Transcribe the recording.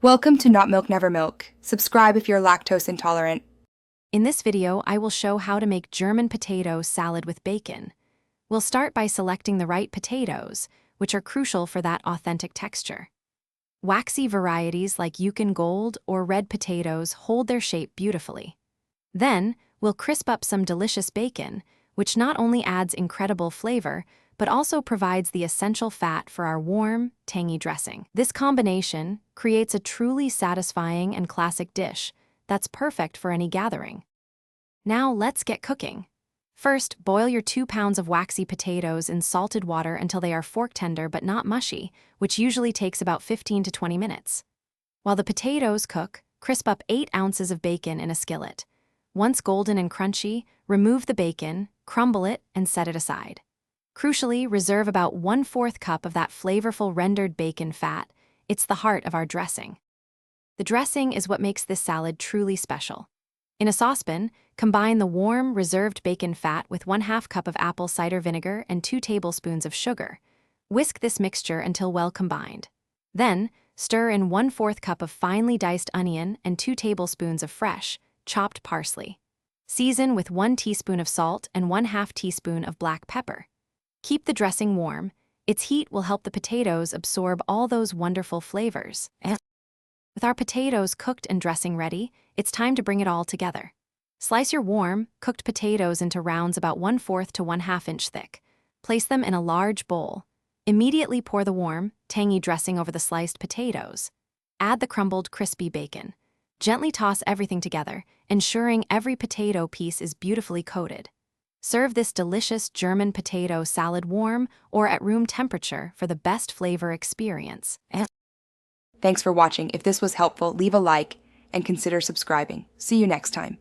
Welcome to Not Milk Never Milk. Subscribe if you're lactose intolerant. In this video, I will show how to make German potato salad with bacon. We'll start by selecting the right potatoes, which are crucial for that authentic texture. Waxy varieties like Yukon Gold or red potatoes hold their shape beautifully. Then, we'll crisp up some delicious bacon, which not only adds incredible flavor, but also provides the essential fat for our warm, tangy dressing. This combination creates a truly satisfying and classic dish that's perfect for any gathering. Now let's get cooking. First, boil your 2 pounds of waxy potatoes in salted water until they are fork tender but not mushy, which usually takes about 15 to 20 minutes. While the potatoes cook, crisp up 8 ounces of bacon in a skillet. Once golden and crunchy, remove the bacon, crumble it, and set it aside. Crucially, reserve about 1/4 cup of that flavorful rendered bacon fat. It's the heart of our dressing. The dressing is what makes this salad truly special. In a saucepan, combine the warm, reserved bacon fat with 1/2 cup of apple cider vinegar and 2 tablespoons of sugar. Whisk this mixture until well combined. Then, stir in 1/4 cup of finely diced onion and 2 tablespoons of fresh, chopped parsley. Season with 1 teaspoon of salt and 1/2 teaspoon of black pepper. Keep the dressing warm. Its heat will help the potatoes absorb all those wonderful flavors. With our potatoes cooked and dressing ready, it's time to bring it all together. Slice your warm, cooked potatoes into rounds about 1/4 to 1/2 inch thick. Place them in a large bowl. Immediately pour the warm, tangy dressing over the sliced potatoes. Add the crumbled, crispy bacon. Gently toss everything together, ensuring every potato piece is beautifully coated. Serve this delicious German potato salad warm or at room temperature for the best flavor experience. Thanks for watching. If this was helpful, leave a like and consider subscribing. See you next time.